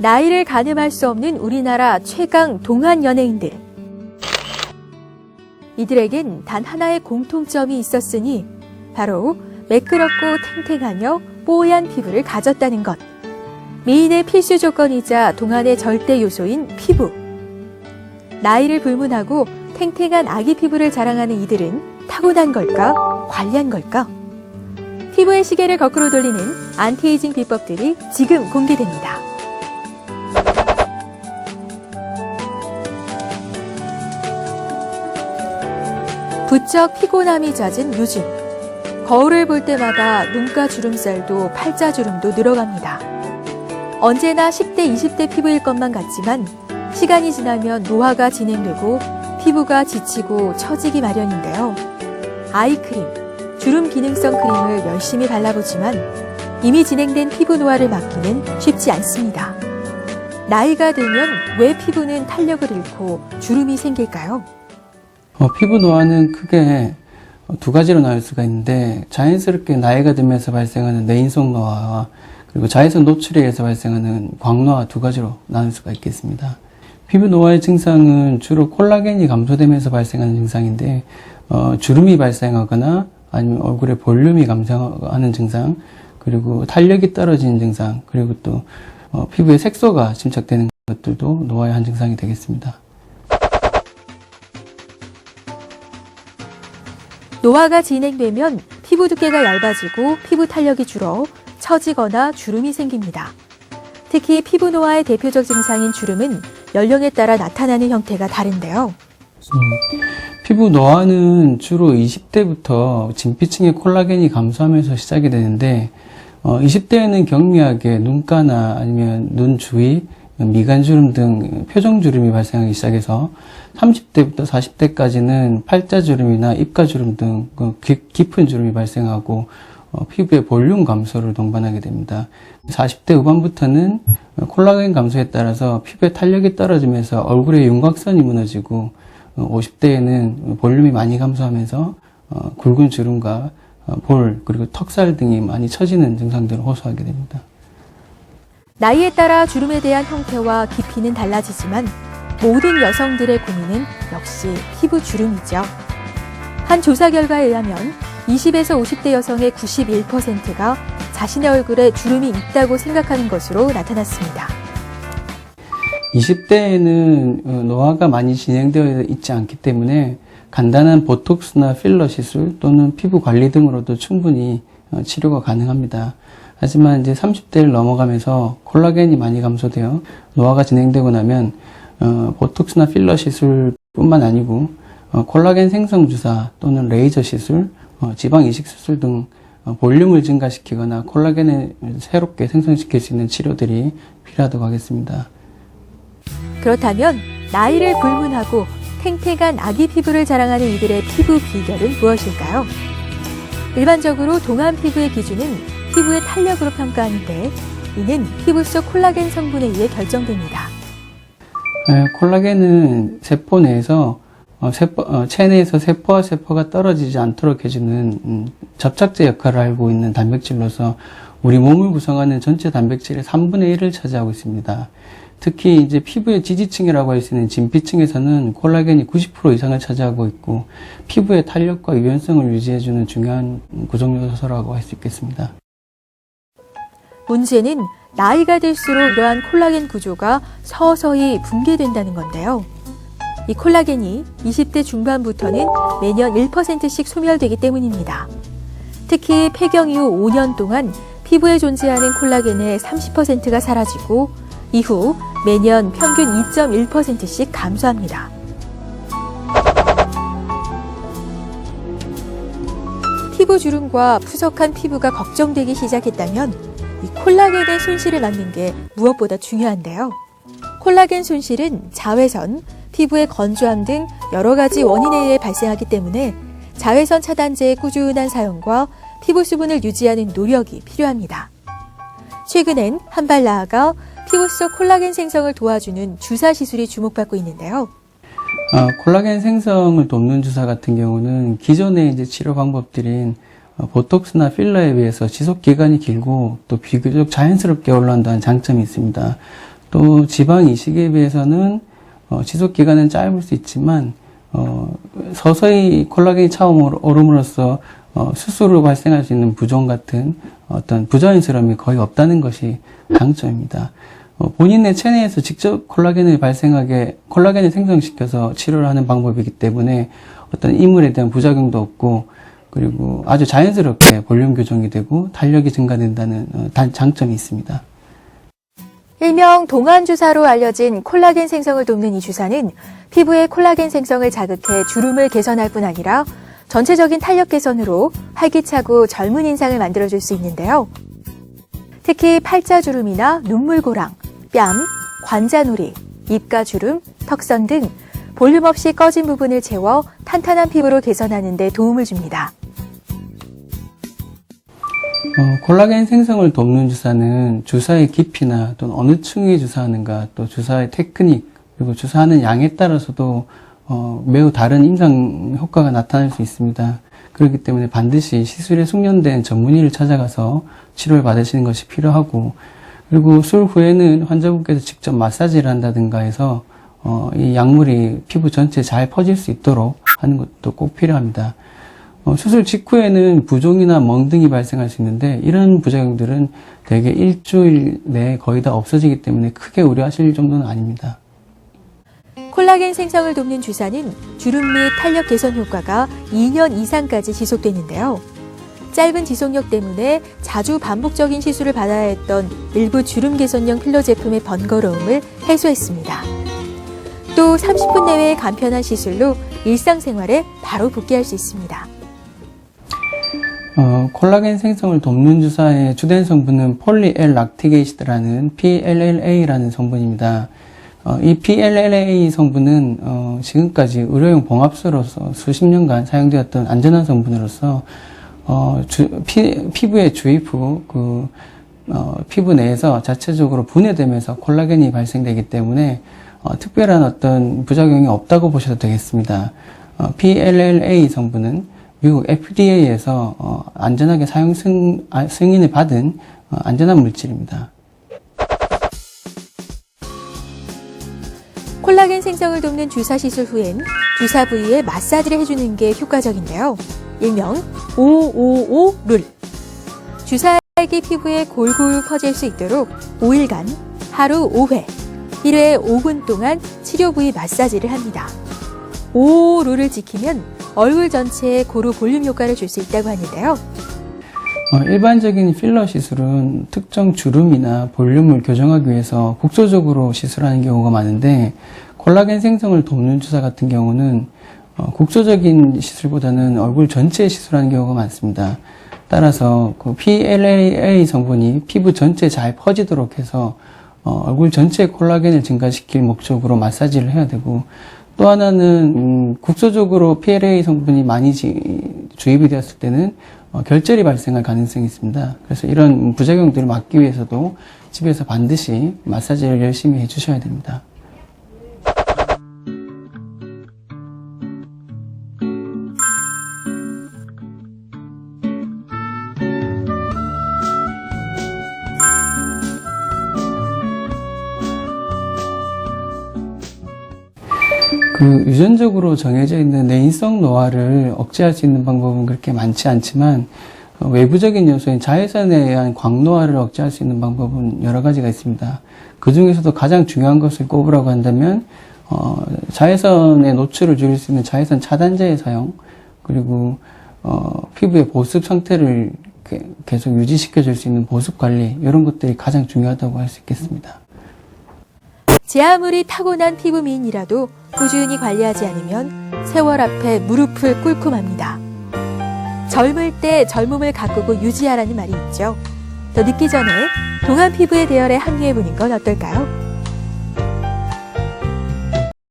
나이를 가늠할 수 없는 우리나라 최강 동안 연예인들. 이들에겐 단 하나의 공통점이 있었으니 바로 매끄럽고 탱탱하며 뽀얀 피부를 가졌다는 것. 미인의 필수 조건이자 동안의 절대 요소인 피부. 나이를 불문하고 탱탱한 아기 피부를 자랑하는 이들은 타고난 걸까? 관리한 걸까? 피부의 시계를 거꾸로 돌리는 안티에이징 비법들이 지금 공개됩니다. 부쩍 피곤함이 잦은 요즘. 거울을 볼 때마다 눈가 주름살도 팔자주름도 늘어갑니다. 언제나 10대, 20대 피부일 것만 같지만 시간이 지나면 노화가 진행되고 피부가 지치고 처지기 마련인데요. 아이크림, 주름 기능성 크림을 열심히 발라보지만 이미 진행된 피부 노화를 막기는 쉽지 않습니다. 나이가 들면 왜 피부는 탄력을 잃고 주름이 생길까요? 피부 노화는 크게 두 가지로 나눌 수가 있는데, 자연스럽게 나이가 들면서 발생하는 뇌인속 노화와 그리고 자외선 노출에 의해서 발생하는 광노화 두 가지로 나눌 수가 있겠습니다. 피부 노화의 증상은 주로 콜라겐이 감소되면서 발생하는 증상인데, 주름이 발생하거나 아니면 얼굴의 볼륨이 감소하는 증상, 그리고 탄력이 떨어지는 증상, 그리고 또 피부에 색소가 침착되는 것들도 노화의 한 증상이 되겠습니다. 노화가 진행되면 피부 두께가 얇아지고 피부 탄력이 줄어 처지거나 주름이 생깁니다. 특히 피부 노화의 대표적 증상인 주름은 연령에 따라 나타나는 형태가 다른데요. 피부 노화는 주로 20대부터 진피층의 콜라겐이 감소하면서 시작이 되는데, 20대에는 경미하게 눈가나 아니면 눈 주위, 미간주름 등 표정주름이 발생하기 시작해서 30대부터 40대까지는 팔자주름이나 입가주름 등 깊은 주름이 발생하고 피부의 볼륨 감소를 동반하게 됩니다. 40대 후반부터는 콜라겐 감소에 따라서 피부의 탄력이 떨어지면서 얼굴의 윤곽선이 무너지고, 50대에는 볼륨이 많이 감소하면서 굵은 주름과 볼 그리고 턱살 등이 많이 처지는 증상들을 호소하게 됩니다. 나이에 따라 주름에 대한 형태와 깊이는 달라지지만 모든 여성들의 고민은 역시 피부 주름이죠. 한 조사 결과에 의하면 20에서 50대 여성의 91%가 자신의 얼굴에 주름이 있다고 생각하는 것으로 나타났습니다. 20대에는 노화가 많이 진행되어 있지 않기 때문에 간단한 보톡스나 필러 시술 또는 피부 관리 등으로도 충분히 치료가 가능합니다. 하지만 이제 30대를 넘어가면서 콜라겐이 많이 감소되어 노화가 진행되고 나면 보톡스나 필러 시술뿐만 아니고 콜라겐 생성 주사 또는 레이저 시술, 지방 이식 수술 등 볼륨을 증가시키거나 콜라겐을 새롭게 생성시킬 수 있는 치료들이 필요하다고 하겠습니다. 그렇다면 나이를 불문하고 탱탱한 아기 피부를 자랑하는 이들의 피부 비결은 무엇일까요? 일반적으로 동안 피부의 기준은 피부의 탄력으로 평가하는데 이는 피부 속 콜라겐 성분에 의해 결정됩니다. 콜라겐은 세포 내에서 체내에서 세포와 세포가 떨어지지 않도록 해주는 접착제 역할을 하고 있는 단백질로서 우리 몸을 구성하는 전체 단백질의 3분의 1을 차지하고 있습니다. 특히 이제 피부의 지지층이라고 할 수 있는 진피층에서는 콜라겐이 90% 이상을 차지하고 있고, 피부의 탄력과 유연성을 유지해주는 중요한 구성 요소라고 할 수 있겠습니다. 문제는 나이가 들수록 이러한 콜라겐 구조가 서서히 붕괴된다는 건데요. 이 콜라겐이 20대 중반부터는 매년 1%씩 소멸되기 때문입니다. 특히 폐경 이후 5년 동안 피부에 존재하는 콜라겐의 30%가 사라지고 이후 매년 평균 2.1%씩 감소합니다. 피부 주름과 푸석한 피부가 걱정되기 시작했다면 이 콜라겐의 손실을 막는 게 무엇보다 중요한데요. 콜라겐 손실은 자외선, 피부의 건조함 등 여러 가지 원인에 의해 발생하기 때문에 자외선 차단제의 꾸준한 사용과 피부 수분을 유지하는 노력이 필요합니다. 최근엔 한 발 나아가 피부 속 콜라겐 생성을 도와주는 주사 시술이 주목받고 있는데요. 콜라겐 생성을 돕는 주사 같은 경우는 기존의 이제 치료 방법들인 보톡스나 필러에 비해서 지속 기간이 길고 또 비교적 자연스럽게 올라온다는 장점이 있습니다. 또 지방 이식에 비해서는 지속 기간은 짧을 수 있지만 서서히 콜라겐이 차오름으로써 스스로 발생할 수 있는 부종 같은 어떤 부자연스러움이 거의 없다는 것이 장점입니다. 본인의 체내에서 직접 콜라겐을 생성시켜서 치료를 하는 방법이기 때문에 어떤 이물에 대한 부작용도 없고, 그리고 아주 자연스럽게 볼륨 교정이 되고 탄력이 증가된다는 장점이 있습니다. 일명 동안주사로 알려진 콜라겐 생성을 돕는 이 주사는 피부의 콜라겐 생성을 자극해 주름을 개선할 뿐 아니라 전체적인 탄력 개선으로 활기차고 젊은 인상을 만들어줄 수 있는데요. 특히 팔자주름이나 눈물고랑, 뺨, 관자놀이, 입가주름, 턱선 등 볼륨 없이 꺼진 부분을 채워 탄탄한 피부로 개선하는 데 도움을 줍니다. 콜라겐 생성을 돕는 주사는 주사의 깊이나 또는 어느 층에 주사하는가, 또 주사의 테크닉, 그리고 주사하는 양에 따라서도 매우 다른 임상 효과가 나타날 수 있습니다. 그렇기 때문에 반드시 시술에 숙련된 전문의를 찾아가서 치료를 받으시는 것이 필요하고, 그리고 술 후에는 환자분께서 직접 마사지를 한다든가 해서 이 약물이 피부 전체에 잘 퍼질 수 있도록 하는 것도 꼭 필요합니다. 수술 직후에는 부종이나 멍 등이 발생할 수 있는데, 이런 부작용들은 대개 일주일 내에 거의 다 없어지기 때문에 크게 우려하실 정도는 아닙니다. 콜라겐 생성을 돕는 주사는 주름 및 탄력 개선 효과가 2년 이상까지 지속되는데요. 짧은 지속력 때문에 자주 반복적인 시술을 받아야 했던 일부 주름 개선용 필러 제품의 번거로움을 해소했습니다. 또 30분 내외의 간편한 시술로 일상생활에 바로 복귀할 수 있습니다. 콜라겐 생성을 돕는 주사의 주된 성분은 폴리엘-락티게이시드라는 PLLA라는 성분입니다. 이 PLLA 성분은 지금까지 의료용 봉합수로서 수십 년간 사용되었던 안전한 성분으로서 피부에 주입 후 피부 내에서 자체적으로 분해되면서 콜라겐이 발생되기 때문에 특별한 어떤 부작용이 없다고 보셔도 되겠습니다. PLLA 성분은 미국 FDA에서 안전하게 사용 승인을 받은 안전한 물질입니다. 콜라겐 생성을 돕는 주사 시술 후엔 주사 부위에 마사지를 해주는 게 효과적인데요. 일명 555 룰. 주사액이 피부에 골고루 퍼질 수 있도록 5일간 하루 5회, 1회에 5분 동안 치료 부위 마사지를 합니다. 555 룰을 지키면 얼굴 전체에 고루 볼륨 효과를 줄 수 있다고 하는데요. 일반적인 필러 시술은 특정 주름이나 볼륨을 교정하기 위해서 국소적으로 시술하는 경우가 많은데, 콜라겐 생성을 돕는 주사 같은 경우는 국소적인 시술보다는 얼굴 전체에 시술하는 경우가 많습니다. 따라서 그 PLLA 성분이 피부 전체에 잘 퍼지도록 해서 얼굴 전체에 콜라겐을 증가시킬 목적으로 마사지를 해야 되고, 또 하나는 국소적으로 PLA 성분이 많이 주입이 되었을 때는 결절이 발생할 가능성이 있습니다. 그래서 이런 부작용들을 막기 위해서도 집에서 반드시 마사지를 열심히 해주셔야 됩니다. 유전적으로 정해져 있는 내인성 노화를 억제할 수 있는 방법은 그렇게 많지 않지만, 외부적인 요소인 자외선에 의한 광노화를 억제할 수 있는 방법은 여러 가지가 있습니다. 그 중에서도 가장 중요한 것을 꼽으라고 한다면 자외선의 노출을 줄일 수 있는 자외선 차단제의 사용, 그리고 피부의 보습 상태를 계속 유지시켜 줄 수 있는 보습 관리, 이런 것들이 가장 중요하다고 할 수 있겠습니다. 제 아무리 타고난 피부 미인이라도 꾸준히 관리하지 않으면 세월 앞에 무릎을 꿇고 맙니다. 젊을 때 젊음을 가꾸고 유지하라는 말이 있죠. 더 늦기 전에 동안 피부의 대열에 합류해보는 건 어떨까요?